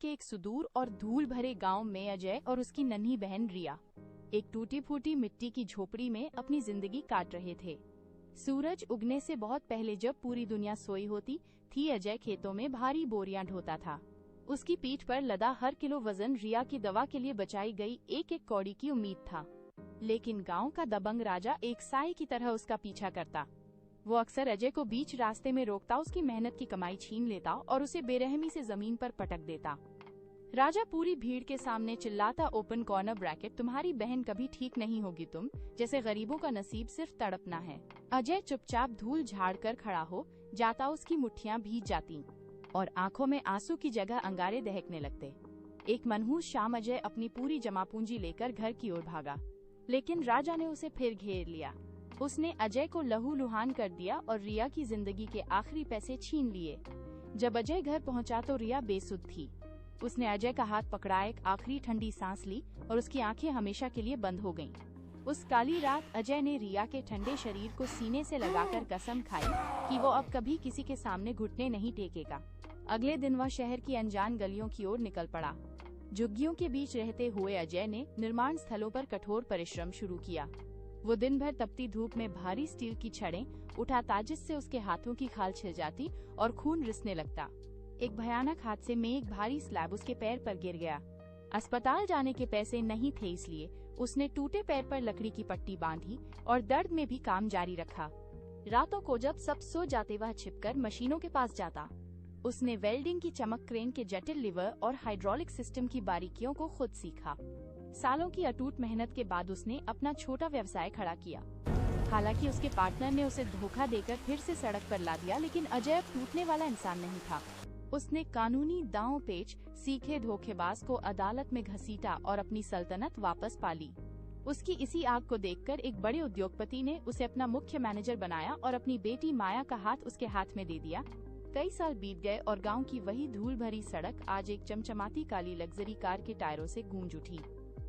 के एक सुदूर और धूल भरे गांव में अजय और उसकी नन्ही बहन रिया एक टूटी फूटी मिट्टी की झोपड़ी में अपनी जिंदगी काट रहे थे। सूरज उगने से बहुत पहले जब पूरी दुनिया सोई होती थी, अजय खेतों में भारी बोरियां ढोता था। उसकी पीठ पर लदा हर किलो वजन रिया की दवा के लिए बचाई गई एक एक कौड़ी की उम्मीद था। लेकिन गांव का दबंग राजा एक साई की तरह उसका पीछा करता। वो अक्सर अजय को बीच रास्ते में रोकता, उसकी मेहनत की कमाई छीन लेता और उसे बेरहमी से जमीन पर पटक देता। राजा पूरी भीड़ के सामने चिल्लाता, ओपन कॉर्नर ब्रैकेट, तुम्हारी बहन कभी ठीक नहीं होगी, तुम जैसे गरीबों का नसीब सिर्फ तड़पना है। अजय चुपचाप धूल झाड़ कर खड़ा हो जाता, उसकी मुट्ठियां भीग जाती और आंखों में आंसू की जगह अंगारे दहकने लगते। एक मनहूस शाम अजय अपनी पूरी जमा पूंजी लेकर घर की ओर भागा, लेकिन राजा ने उसे फिर घेर लिया। उसने अजय को लहूलुहान कर दिया और रिया की जिंदगी के आखिरी पैसे छीन लिए। जब अजय घर पहुंचा तो रिया बेसुध थी। उसने अजय का हाथ पकड़ा, एक आखिरी ठंडी सांस ली और उसकी आंखें हमेशा के लिए बंद हो गईं। उस काली रात अजय ने रिया के ठंडे शरीर को सीने से लगाकर कसम खाई कि वो अब कभी किसी के सामने घुटने नहीं टेकेगा। अगले दिन वह शहर की अनजान गलियों की ओर निकल पड़ा। झुग्गियों के बीच रहते हुए अजय ने निर्माण स्थलों पर कठोर परिश्रम शुरू किया। वो दिन भर तपती धूप में भारी स्टील की छड़ें उठाता, जिससे उसके हाथों की खाल छिल जाती और खून रिसने लगता। एक भयानक हादसे में एक भारी स्लैब उसके पैर पर गिर गया। अस्पताल जाने के पैसे नहीं थे, इसलिए उसने टूटे पैर पर लकड़ी की पट्टी बांधी और दर्द में भी काम जारी रखा। रातों को जब सब सो जाते, वह छिपकर मशीनों के पास जाता। उसने वेल्डिंग की चमक, क्रेन के जटिल लीवर और हाइड्रोलिक सिस्टम की बारीकियों को खुद सीखा। सालों की अटूट मेहनत के बाद उसने अपना छोटा व्यवसाय खड़ा किया। हालांकि उसके पार्टनर ने उसे धोखा देकर फिर से सड़क पर ला दिया, लेकिन अजय अब टूटने वाला इंसान नहीं था। उसने कानूनी दांव पेच सीखे धोखेबाज को अदालत में घसीटा और अपनी सल्तनत वापस पा ली। उसकी इसी आग को देखकर एक बड़े उद्योगपति ने उसे अपना मुख्य मैनेजर बनाया और अपनी बेटी माया का हाथ उसके हाथ में दे दिया। कई साल बीत गए और गांव की वही धूल भरी सड़क आज एक चमचमाती काली लग्जरी कार के टायरों से गूंज उठी।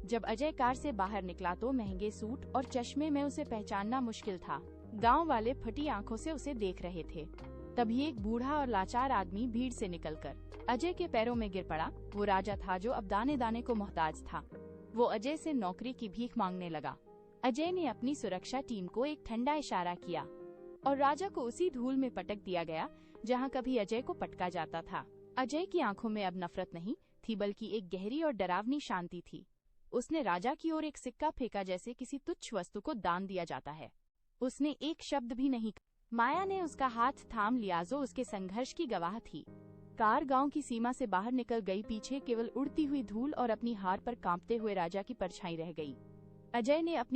जब अजय कार से बाहर निकला तो महंगे सूट और चश्मे में उसे पहचानना मुश्किल था। गांव वाले फटी आंखों से उसे देख रहे थे। तभी एक बूढ़ा और लाचार आदमी भीड़ से निकलकर अजय के पैरों में गिर पड़ा। वो राजा था जो अब दाने दाने को मोहताज था। वो अजय से नौकरी की भीख मांगने लगा। अजय ने अपनी सुरक्षा टीम को एक ठंडा इशारा किया और राजा को उसी धूल में पटक दिया गया जहां कभी अजय को पटका जाता था। अजय की आंखों में अब नफरत नहीं थी, बल्कि एक गहरी और डरावनी शांति थी। उसने राजा की ओर एक सिक्का फेंका, जैसे किसी तुच्छ वस्तु को दान दिया जाता है। उसने एक शब्द भी नहीं। माया ने उसका हाथ थाम लिया, जो उसके संघर्ष की गवाह थी। कार गांव की सीमा से बाहर निकल गई। पीछे केवल उड़ती हुई धूल और अपनी हार पर कांपते हुए राजा की परछाई रह गई। अजय ने अपनी